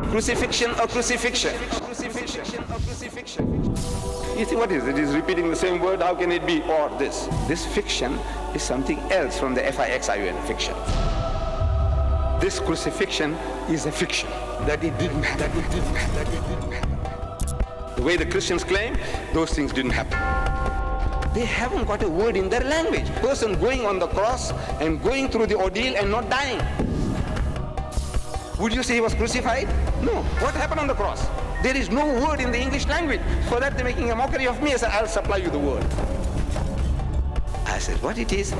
Crucifixion or crucifixion? Crucifixion or crucifixion? You see what is it? It is repeating the same word. How can it be or this? This fiction is something else from the fiction, fiction. This crucifixion is a fiction. That it didn't happen. The way the Christians claim, those things didn't happen. They haven't got a word in their language. Person going on the cross and going through the ordeal and not dying. Would you say he was crucified? No. What happened on the cross? There is no word in the English language. For that they're making a mockery of me. I said, I'll supply you the word. I said, what it is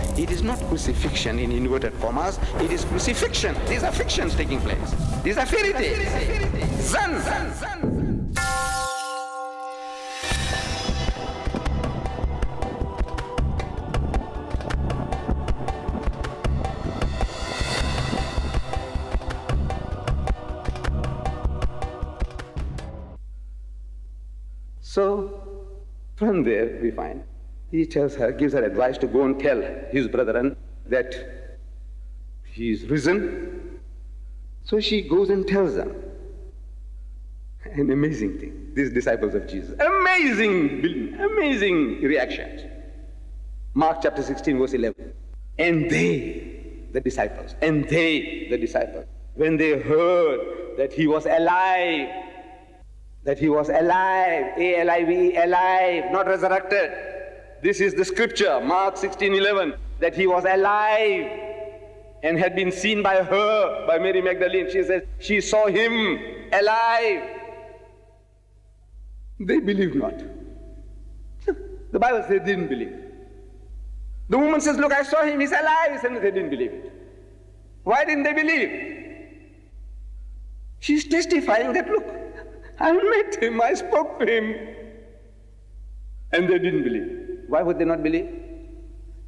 not crucifixion in inverted commas, it is crucifixion. These are fictions taking place. These are fairy tales. Zan. So, from there we find, he tells her, gives her advice to go and tell his brethren that he is risen. So she goes and tells them. An amazing thing, these disciples of Jesus. Amazing reactions. Mark chapter 16 verse 11. And they, the disciples, when they heard that he was alive, A-L-I-V-E, alive, not resurrected. This is the scripture, Mark 16:11, that he was alive and had been seen by her, by Mary Magdalene. She says, she saw him alive. They believed not. The Bible says they didn't believe. The woman says, look, I saw him, he's alive. And they didn't believe it. Why didn't they believe? She's testifying that, look, I met him, I spoke to him. And they didn't believe. Why would they not believe?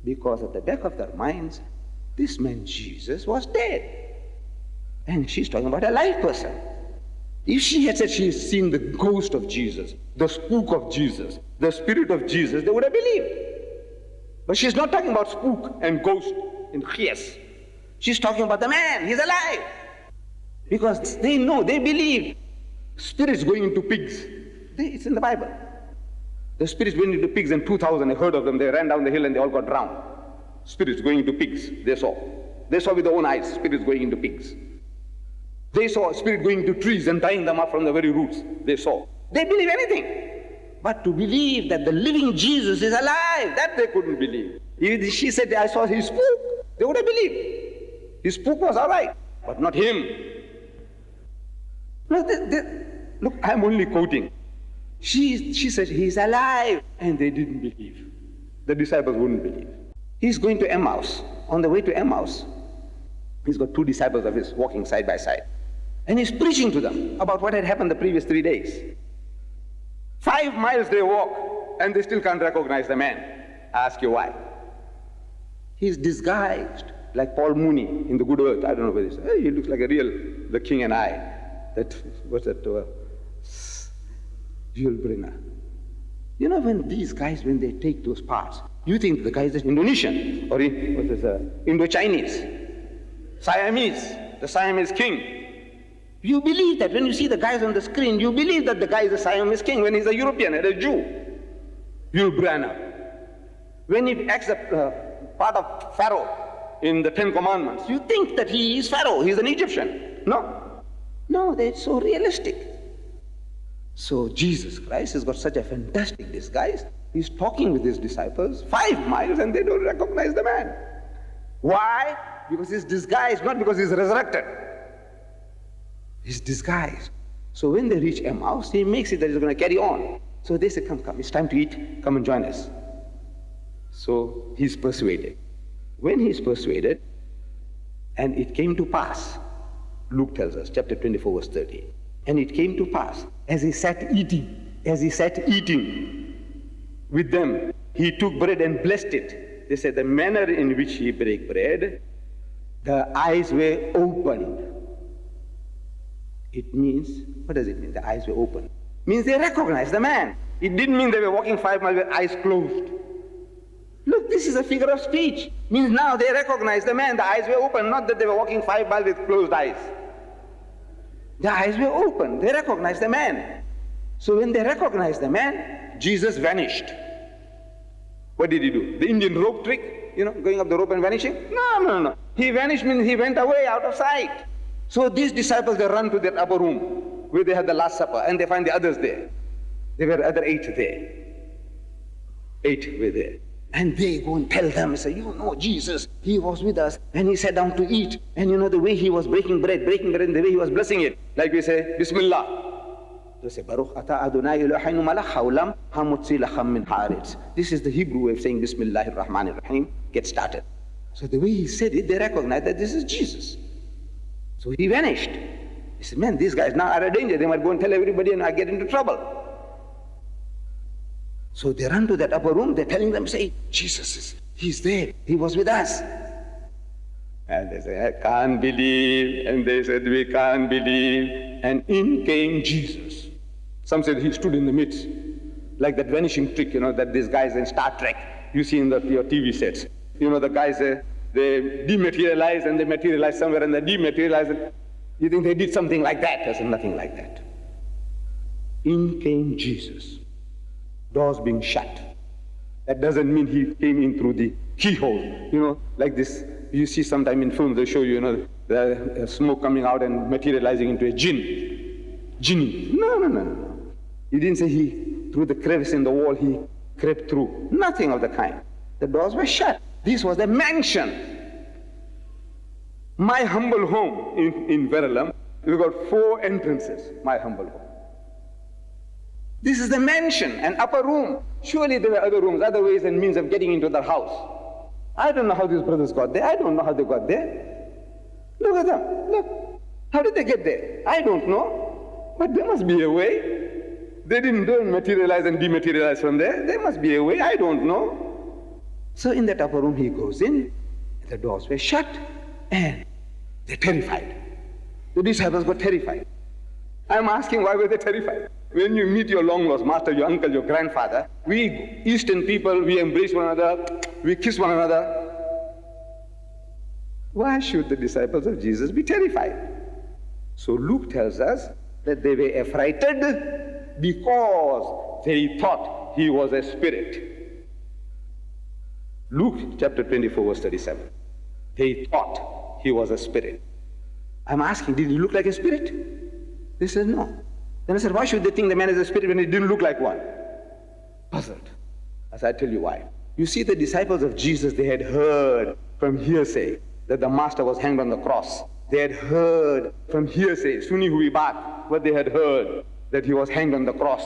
Because at the back of their minds, this man Jesus was dead. And she's talking about a live person. If she had said she's seen the ghost of Jesus, the spook of Jesus, the spirit of Jesus, they would have believed. But she's not talking about spook and ghost and chias. She's talking about the man, he's alive. Because they know, they believe. Spirits going into pigs. It's in the Bible. The spirits went into pigs and 2,000, I heard of them. They ran down the hill and they all got drowned. Spirits going into pigs, they saw. They saw with their own eyes, spirits going into pigs. They saw a spirit going into trees and tying them up from the very roots. They saw. They believe anything. But to believe that the living Jesus is alive, that they couldn't believe. If she said, I saw his spook, they would have believed. His spook was all right, but not him. Look, I'm only quoting. She said, he's alive. And they didn't believe. The disciples wouldn't believe. He's going to Emmaus. On the way to Emmaus, he's got two disciples of his walking side by side. And he's preaching to them about what had happened the previous 3 days. 5 miles they walk, and they still can't recognize the man. I ask you why. He's disguised like Paul Mooney in The Good Earth. I don't know whether it's, he looks like a real The King and I. What's that? Jules Brenner. You know, when these guys, when they take those parts, you think the guy is Indonesian or Indo-Chinese, Siamese, the Siamese king. You believe that when you see the guys on the screen, you believe that the guy is a Siamese king when he's a European and a Jew. Jules Brenner. When he acts a part of Pharaoh in the 10 Commandments, you think that he is Pharaoh, he's an Egyptian. No, they're so realistic. So Jesus Christ has got such a fantastic disguise. He's talking with his disciples 5 miles and they don't recognize the man. Why? Because he's disguised, not because he's resurrected. He's disguised. So when they reach Emmaus, he makes it that he's going to carry on. So they say, come, it's time to eat, come and join us. So he's persuaded. When he's persuaded, and it came to pass, Luke tells us, chapter 24, verse 30. And it came to pass, as he sat eating with them, he took bread and blessed it. They said the manner in which he brake bread, the eyes were opened. It means, what does it mean, the eyes were opened? It means they recognized the man. It didn't mean they were walking 5 miles with eyes closed. Look, this is a figure of speech. It means now they recognized the man, the eyes were open, not that they were walking 5 miles with closed eyes. Their eyes were open. They recognized the man. So when they recognized the man, Jesus vanished. What did he do? The Indian rope trick, going up the rope and vanishing? No. He vanished means he went away out of sight. So these disciples, they run to that upper room where they had the Last Supper, and they find the others there. There were other 8 there. 8 were there. And they go and tell them, say, Jesus, he was with us, and he sat down to eat. And the way he was breaking bread, and the way he was blessing it. Like we say, Bismillah. They say, Baruch ata Adonai Eloheinu malach haolam hamotzi lacham min haaretz. This is the Hebrew way of saying Bismillahir Rahmanir Rahim. Get started. So the way he said it, they recognized that this is Jesus. So he vanished. He said, man, these guys now are in danger. They might go and tell everybody and I get into trouble. So they run to that upper room. They're telling them, say, he's there. He was with us. And they say, I can't believe. And they said, we can't believe. And in came Jesus. Some said he stood in the midst. Like that vanishing trick, that these guys in Star Trek, you see in your TV sets. The guys, they dematerialize and they materialize somewhere and they dematerialize. You think they did something like that? There's nothing like that. In came Jesus. Doors being shut. That doesn't mean he came in through the keyhole. Like this, you see sometime in films, they show you, the smoke coming out and materializing into a genie. No. He didn't say he, through the crevice in the wall, he crept through. Nothing of the kind. The doors were shut. This was the mansion. My humble home in Verulam, we've got 4 entrances, my humble home. This is the mansion, an upper room. Surely there were other rooms, other ways and means of getting into the house. I don't know how these brothers got there. I don't know how they got there. Look at them. Look. How did they get there? I don't know. But there must be a way. They don't materialize and dematerialize from there. There must be a way. I don't know. So in that upper room he goes in. The doors were shut. And they're terrified. The disciples got terrified. I'm asking, why were they terrified? When you meet your long-lost master, your uncle, your grandfather, we Eastern people, we embrace one another, we kiss one another. Why should the disciples of Jesus be terrified? So Luke tells us that they were affrighted because they thought he was a spirit. Luke chapter 24 verse 37. They thought he was a spirit. I'm asking, did he look like a spirit? They said no. Then I said, why should they think the man is a spirit when he didn't look like one? Puzzled. As I tell you why. You see, the disciples of Jesus, they had heard from hearsay that the master was hanged on the cross. They had heard from hearsay, Suni hui baat, what they had heard, that he was hanged on the cross,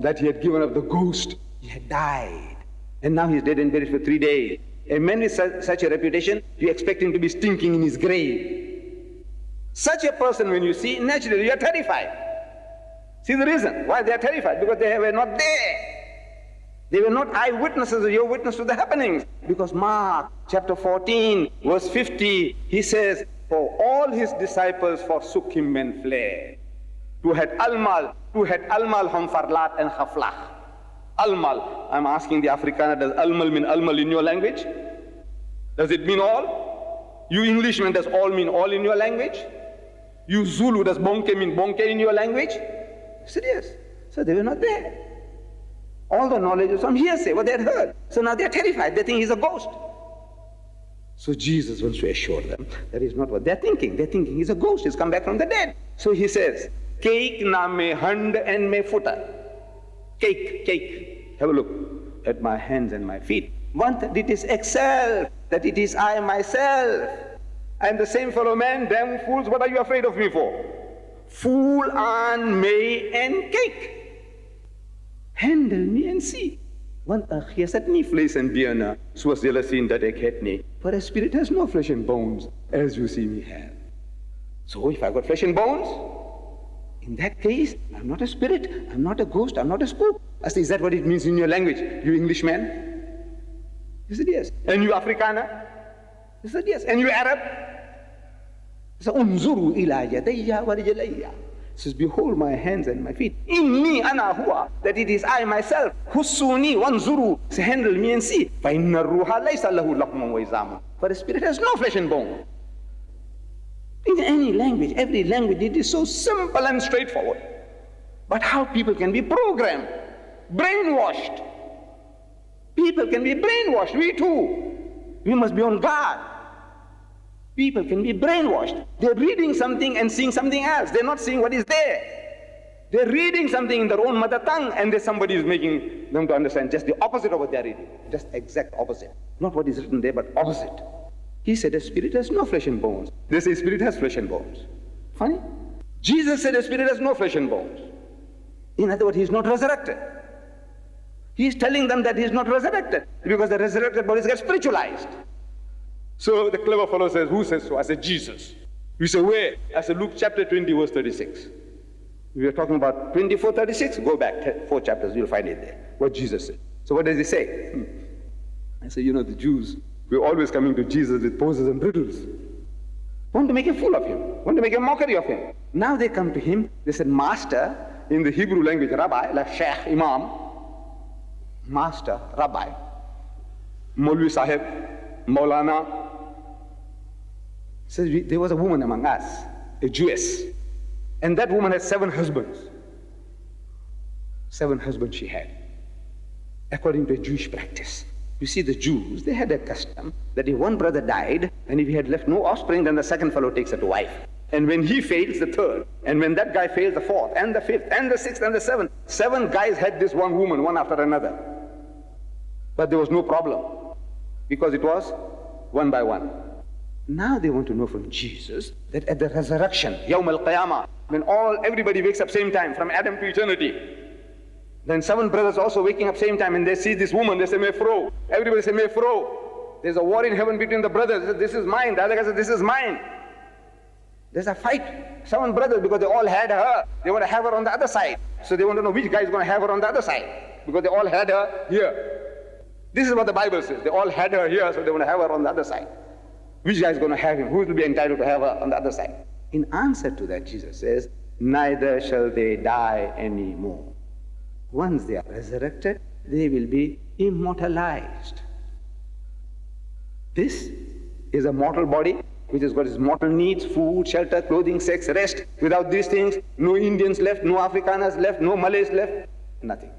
that he had given up the ghost, he had died. And now he's dead and buried for 3 days. A man with such a reputation, you expect him to be stinking in his grave. Such a person, when you see, naturally you are terrified. See the reason why they are terrified? Because they were not there. They were not eyewitnesses or your witness to the happenings. Because Mark chapter 14 verse 50, he says, for all his disciples forsook him and fled. Tu had almal hum farlat and khaflah. Almal. I'm asking the Afrikaner, does almal mean almal in your language? Does it mean all? You Englishmen, does all mean all in your language? You Zulu, does bonke mean bonke in your language? He said yes. So they were not there. All the knowledge was from hearsay, what they had heard. So now they're terrified. They think he's a ghost. So Jesus wants to assure them that is not what they're thinking. They're thinking he's a ghost. He's come back from the dead. So he says, cake na me hand and me footer. Cake. Have a look at my hands and my feet. Want that it is excel, that it is I myself. I am the same fellow man. Damn fools, what are you afraid of me for? Fool on me and cake. Handle me and see. Want a chiasatni flesh and diana, swas jelasin that ekhetni. For a spirit has no flesh and bones, as you see me have. So if I got flesh and bones, in that case, I'm not a spirit, I'm not a ghost, I'm not a spook. I said, is that what it means in your language, you Englishman? He said, yes. And you Afrikaner? He said, yes. And you Arab? He said, unzuru ila yadayya wa rijlayya. He says, behold my hands and my feet. Inni ana huwa, that it is I myself. Hussuni wanzuru, say, handle me and see. Fa inna ruha laysa lahu laqmun wa izamun. For the spirit has no flesh and bone. In any language, every language, it is so simple and straightforward. But how people can be programmed, brainwashed. People can be brainwashed, we too. We must be on guard. People can be brainwashed. They're reading something and seeing something else. They're not seeing what is there. They're reading something in their own mother tongue, and then somebody is making them to understand just the opposite of what they're reading. Just exact opposite. Not what is written there, but opposite. He said a spirit has no flesh and bones. They say spirit has flesh and bones. Funny. Jesus said a spirit has no flesh and bones. In other words, he's not resurrected. He's telling them that he's not resurrected, because the resurrected bodies get spiritualized. So the clever fellow says, who says so? I said, Jesus. You say, where? I said, Luke chapter 20, verse 36. We are talking about 24, 36. Go back 4 chapters, you'll find it there. What Jesus said. So what does he say? I say, the Jews, we're always coming to Jesus with poses and riddles. Want to make a fool of him. Want to make a mockery of him. Now they come to him, they said, Master, in the Hebrew language, Rabbi, like Sheikh, Imam, Master, Rabbi, Maulvi Sahib, Maulana. Says, there was a woman among us, a Jewess, and that woman had 7 husbands. 7 husbands she had, according to a Jewish practice. You see, the Jews, they had a custom that if one brother died, and if he had left no offspring, then the second fellow takes her to wife. And when he fails, the third. And when that guy fails, the fourth, and the fifth, and the sixth, and the seventh. 7 guys had this one woman, one after another. But there was no problem, because it was one by one. Now they want to know from Jesus that at the resurrection, Yawm al-Qiyamah, when everybody wakes up same time, from Adam to eternity, then 7 brothers also waking up same time, and they see this woman, they say, Mefro. Everybody say, Mefro. There's a war in heaven between the brothers. They say, this is mine. The other guy says, this is mine. There's a fight. 7 brothers, because they all had her. They want to have her on the other side. So they want to know which guy is going to have her on the other side, because they all had her here. This is what the Bible says. They all had her here, so they want to have her on the other side. Which guy is going to have him? Who will be entitled to have her on the other side? In answer to that, Jesus says, neither shall they die anymore. Once they are resurrected, they will be immortalized. This is a mortal body which has got its mortal needs, food, shelter, clothing, sex, rest. Without these things, no Indians left, no Afrikaners left, no Malays left, nothing.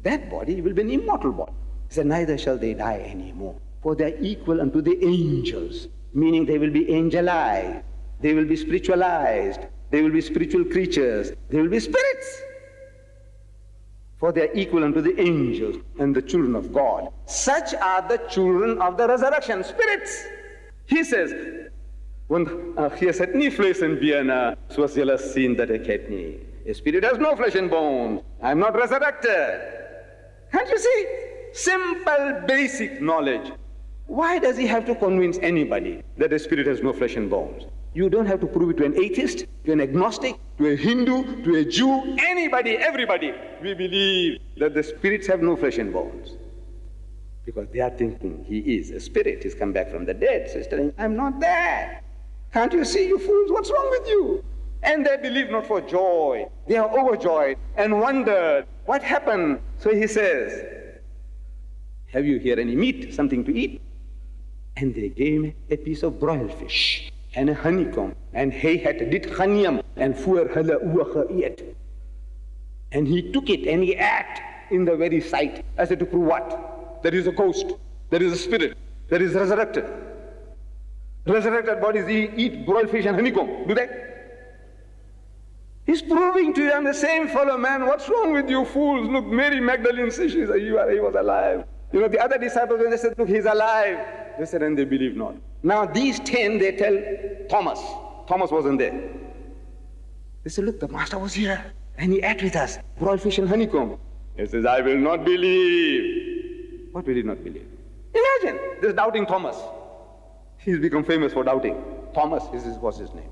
That body will be an immortal body. He said, neither shall they die anymore, for they are equal unto the angels, meaning they will be angelized, they will be spiritualized, they will be spiritual creatures, they will be spirits. For they are equal unto the angels and the children of God. Such are the children of the resurrection, spirits. He says, when he said, "Ni flesh and biana, soos julle sien dat ek het nie." A spirit has no flesh and bones. I am not resurrected. Can't you see? Simple, basic knowledge. Why does he have to convince anybody that a spirit has no flesh and bones? You don't have to prove it to an atheist, to an agnostic, to a Hindu, to a Jew, anybody, everybody. We believe that the spirits have no flesh and bones. Because they are thinking he is a spirit, he's come back from the dead. So he's telling, I'm not there. Can't you see, you fools, what's wrong with you? And they believe not for joy. They are overjoyed and wondered, what happened? So he says, have you here any meat, something to eat? And they gave me a piece of broiled fish and a honeycomb, and hy het dit geneem en voor hulle oë geëet. And he took it and he ate in the very sight, as if to prove what? There is a ghost, there is a spirit, that is resurrected. Resurrected bodies eat broiled fish and honeycomb, do they? He's proving to you, I'm the same fellow man. What's wrong with you fools? Look, Mary Magdalene says he was alive. You know, the other disciples, when they said, look, he's alive, they said, and they believe not. Now these 10, they tell Thomas. Thomas wasn't there. They said, look, the master was here, and he ate with us, broiled fish and honeycomb. He says, I will not believe. What will he not believe? Imagine, this doubting Thomas. He's become famous for doubting. Thomas was his name.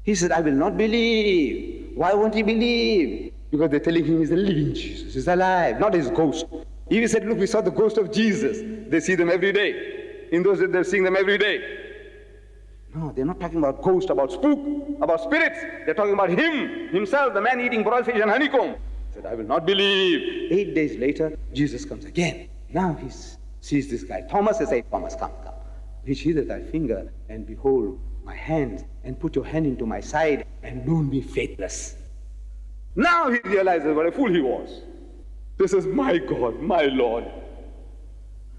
He said, I will not believe. Why won't he believe? Because they're telling him he's a living Jesus, he's alive, not his ghost. He said, look, we saw the ghost of Jesus. They see them every day. In those days, they're seeing them every day. No, they're not talking about ghosts, about spook, about spirits. They're talking about him, himself, the man eating broiled fish and honeycomb. He said, I will not believe. 8 days later, Jesus comes again. Now he sees this guy. Thomas says, hey, Thomas, come. reach hither thy finger, and behold my hands, and put your hand into my side, and don't be faithless. Now he realizes what a fool he was. This is my God, my Lord.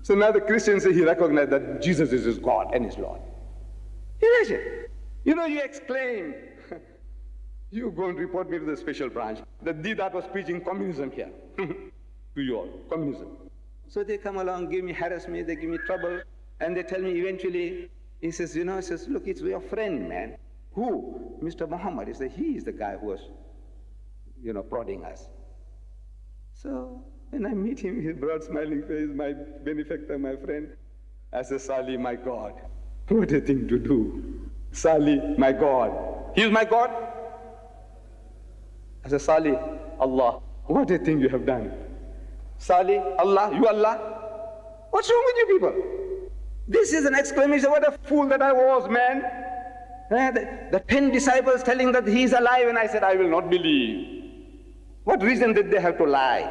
So now the Christians say he recognized that Jesus is his God and his Lord. Imagine. You exclaim, you go and report me to the special branch that Deedat was preaching communism here. To you all, communism. So they come along, harass me, they give me trouble, and they tell me eventually, he says, look, it's your friend, man. Who? Mr. Muhammad. He said, he is the guy who was, prodding us. So when I meet him, his broad smiling face, my benefactor, my friend, I say, Sali, my God. What a thing to do. Sali, my God. He's my God. I say, Sali, Allah, what a thing you have done. Sali, Allah, you Allah. What's wrong with you people? This is an exclamation. What a fool that I was, man. The 10 disciples telling that he is alive, and I said, I will not believe. What reason did they have to lie?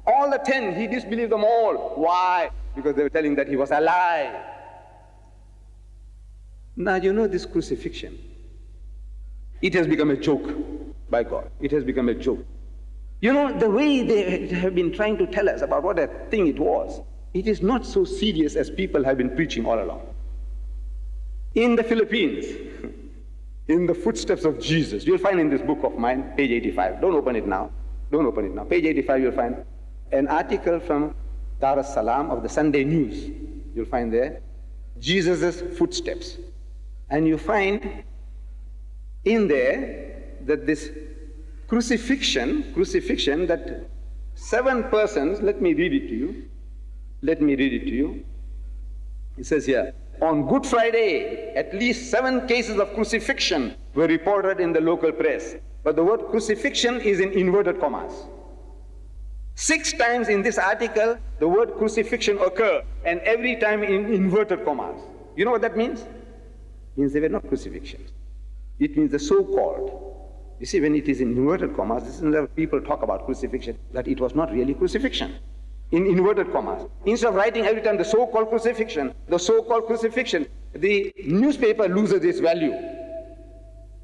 All the 10, he disbelieved them all. Why? Because they were telling that he was alive. Now this crucifixion, it has become a joke by God. It has become a joke. The way they have been trying to tell us about what a thing it was, it is not so serious as people have been preaching all along. In the Philippines, in the footsteps of Jesus, you'll find in this book of mine, page 85. Don't open it now. Don't open it now. Page 85, you'll find an article from Dar es Salaam of the Sunday News. You'll find there, Jesus' footsteps. And you find in there that this crucifixion, that 7 persons, let me read it to you. It says here, on Good Friday, at least 7 cases of crucifixion were reported in the local press. But the word crucifixion is in inverted commas. 6 times in this article, the word crucifixion occurred, and every time in inverted commas. You know what that means? It means they were not crucifixions. It means the so-called. You see, when it is in inverted commas, this is where people talk about crucifixion, that it was not really crucifixion. In inverted commas. Instead of writing every time the so-called crucifixion, the newspaper loses its value.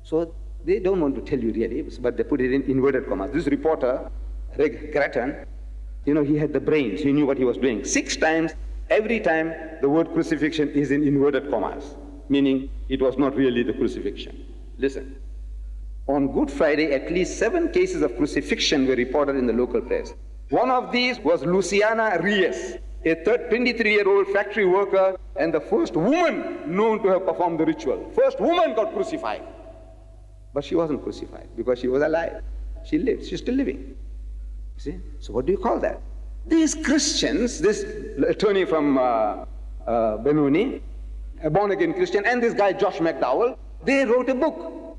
So they don't want to tell you really, but they put it in inverted commas. This reporter, Reg Grattan, he had the brains, he knew what he was doing. 6 times, every time the word crucifixion is in inverted commas, meaning it was not really the crucifixion. Listen. On Good Friday, at least 7 cases of crucifixion were reported in the local press. One of these was Luciana Reyes, a 23-year-old factory worker and the first woman known to have performed the ritual. First woman got crucified. But she wasn't crucified because she was alive. She lived. She's still living. You see? So what do you call that? These Christians, this attorney from Benoni, a born-again Christian, and this guy Josh McDowell, they wrote a book.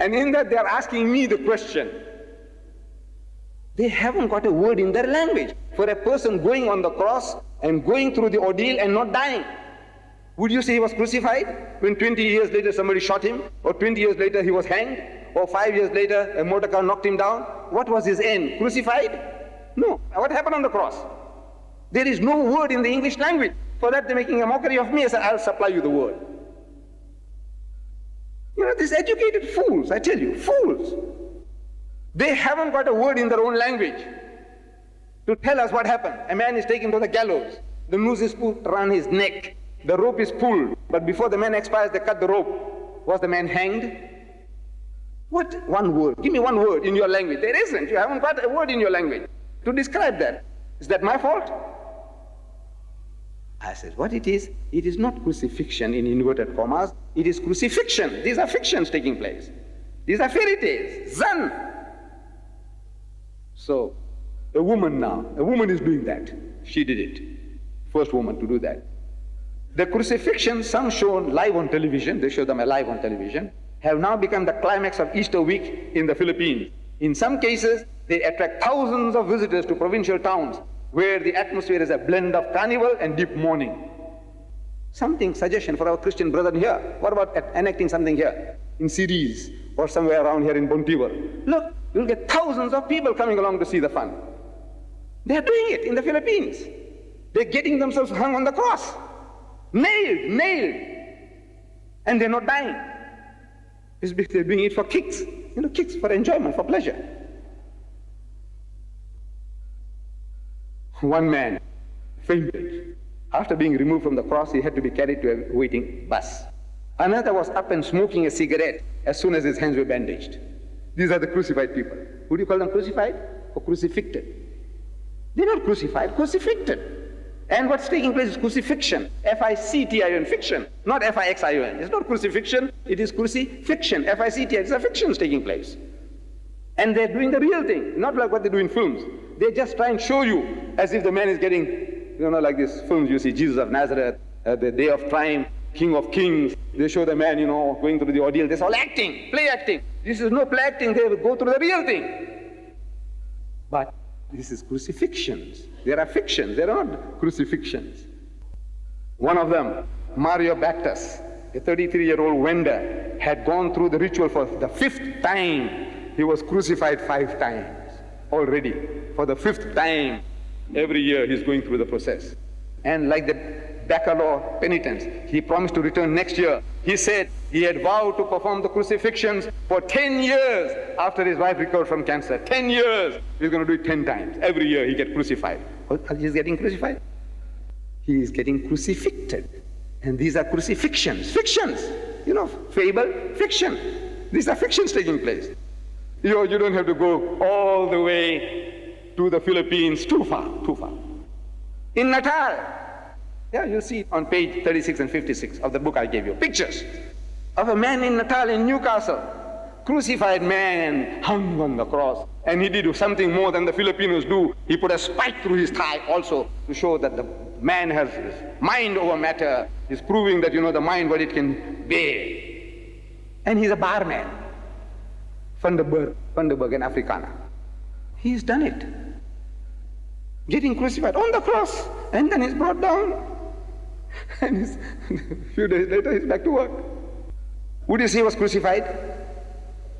And in that they are asking me the question. They haven't got a word in their language for a person going on the cross and going through the ordeal and not dying. Would you say he was crucified when 20 years later somebody shot him, or 20 years later he was hanged, or 5 years later a motor car knocked him down? What was his end? Crucified? No. What happened on the cross? There is no word in the English language. For that they're making a mockery of me. I said, I'll supply you the word. These educated fools, I tell you, fools. They haven't got a word in their own language to tell us what happened. A man is taken to the gallows. The noose is put around his neck. The rope is pulled. But before the man expires, they cut the rope. Was the man hanged? What? One word. Give me one word in your language. There isn't. You haven't got a word in your language to describe that. Is that my fault? I said, what it is not crucifixion in inverted commas. It is crucifixion. These are fictions taking place. These are fairy tales. Zan. So, a woman is doing that. She did it. First woman to do that. The crucifixion, some shown live on television, they show them live on television, have now become the climax of Easter week in the Philippines. In some cases, they attract thousands of visitors to provincial towns where the atmosphere is a blend of carnival and deep mourning. Suggestion for our Christian brethren here. What about enacting something here in Ceres or somewhere around here in Bontivar? Look, you'll get thousands of people coming along to see the fun. They're doing it in the Philippines. They're getting themselves hung on the cross. nailed. And they're not dying. It's because they're doing it for kicks, kicks for enjoyment, for pleasure. One man fainted. After being removed from the cross, he had to be carried to a waiting bus. Another was up and smoking a cigarette as soon as his hands were bandaged. These are the crucified people. Would you call them crucified or crucifixed? They're not crucified, crucifixed. And what's taking place is crucifixion. F-I-C-T-I-O-N, fiction, not F-I-X-I-O-N. It's not crucifixion, it is crucifixion. F-I-C-T-I-O-N, it's a fiction taking place. And they're doing the real thing, not like what they do in films. They just try and show you as if the man is getting, like these films you see, Jesus of Nazareth, the Day of Triumph, King of Kings. They show the man, going through the ordeal. This is all acting, play acting. This is no play acting, they will go through the real thing. But this is crucifixions. There are fictions, there are not crucifixions. One of them, Mario Bactus, a 33-year-old vendor, had gone through the ritual for the 5th time. He was crucified 5 times already. For the 5th time, every year he's going through the process. And like the Bacalor penitence, he promised to return next year. He said he had vowed to perform the crucifixions for 10 years after his wife recovered from cancer. 10 years. He's going to do it 10 times. Every year he gets crucified. He's getting crucified? He is getting crucifixed. And these are crucifixions. Fictions. Fable, fiction. These are fictions taking place. You don't have to go all the way to the Philippines, too far. In Natal, you'll see on page 36 and 56 of the book I gave you, pictures of a man in Natal in Newcastle, crucified man hung on the cross. And he did something more than the Filipinos do. He put a spike through his thigh also to show that the man has his mind over matter. He's proving that, the mind, what it can bear. And he's a barman. Vandenberg and Afrikaner. He's done it. Getting crucified on the cross. And then he's brought down. And a few days later, he's back to work. Would you say he was crucified?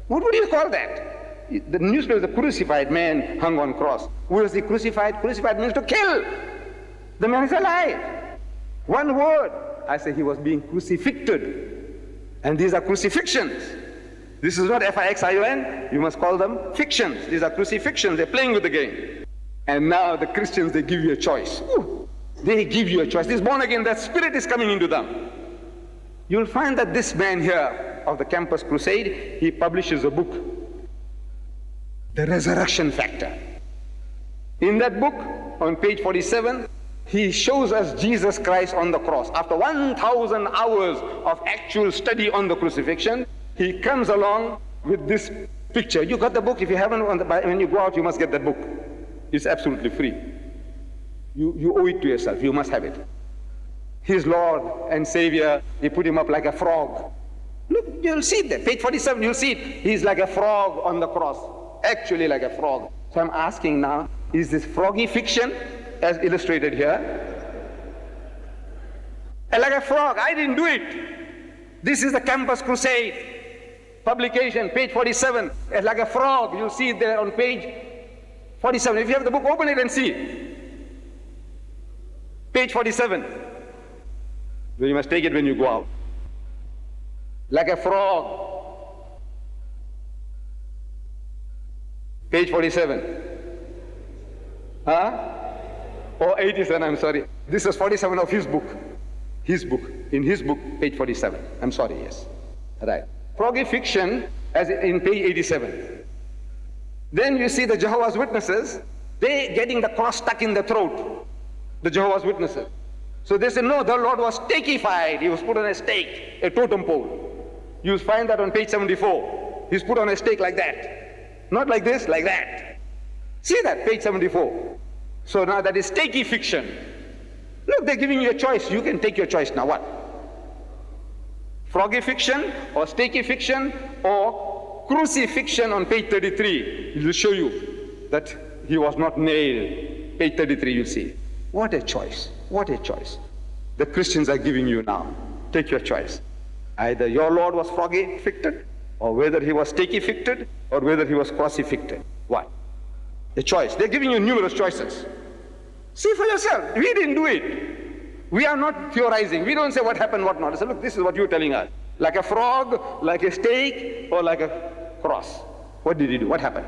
What would you call that? The newspaper is a crucified man hung on cross. Was he crucified? Crucified means to kill. The man is alive. One word. I say he was being crucifixed. And these are crucifixions. This is not F-I-X-I-O-N. You must call them fictions. These are crucifixions. They're playing with the game. And now the Christians, they give you a choice. Ooh, they give you a choice. This born again, that spirit is coming into them. You'll find that this man here of the Campus Crusade, he publishes a book, The Resurrection Factor. In that book, on page 47, he shows us Jesus Christ on the cross. After 1,000 hours of actual study on the crucifixion, he comes along with this picture. You got the book. If you haven't, when you go out, you must get that book. It's absolutely free. You owe it to yourself. You must have it. His Lord and Savior, he put him up like a frog. Look, you'll see it there. Page 47, you'll see it. He's like a frog on the cross. Actually like a frog. So I'm asking now, is this froggy fiction as illustrated here? And like a frog, I didn't do it. This is the Campus Crusade. Publication, page 47. It's like a frog. You'll see it there on page 47. If you have the book, open it and see it. Page 47. So you must take it when you go out. Like a frog. Page 47. Or 87, I'm sorry. This is 47 of his book. His book. In his book, page 47. I'm sorry, yes. Right. Froggy fiction, as in page 87. Then you see the Jehovah's Witnesses, they getting the cross stuck in the throat. The Jehovah's Witnesses. So they say, no, the Lord was stakified. He was put on a stake, a totem pole. You find that on page 74. He's put on a stake like that. Not like this, like that. See that, page 74. So now that is stakey fiction. Look, they're giving you a choice. You can take your choice now. What? Froggy fiction or stakey fiction or crucifixion on page 33. It will show you that he was not nailed. Page 33 you'll see. What a choice. What a choice. The Christians are giving you now. Take your choice. Either your Lord was froggy ficted, or whether he was stakey ficted, or whether he was crucifixed. What? A choice. They're giving you numerous choices. See for yourself. We didn't do it. We are not theorizing. We don't say what happened, what not. I say, look, this is what you're telling us. Like a frog, like a steak, or like a cross. What did he do? What happened?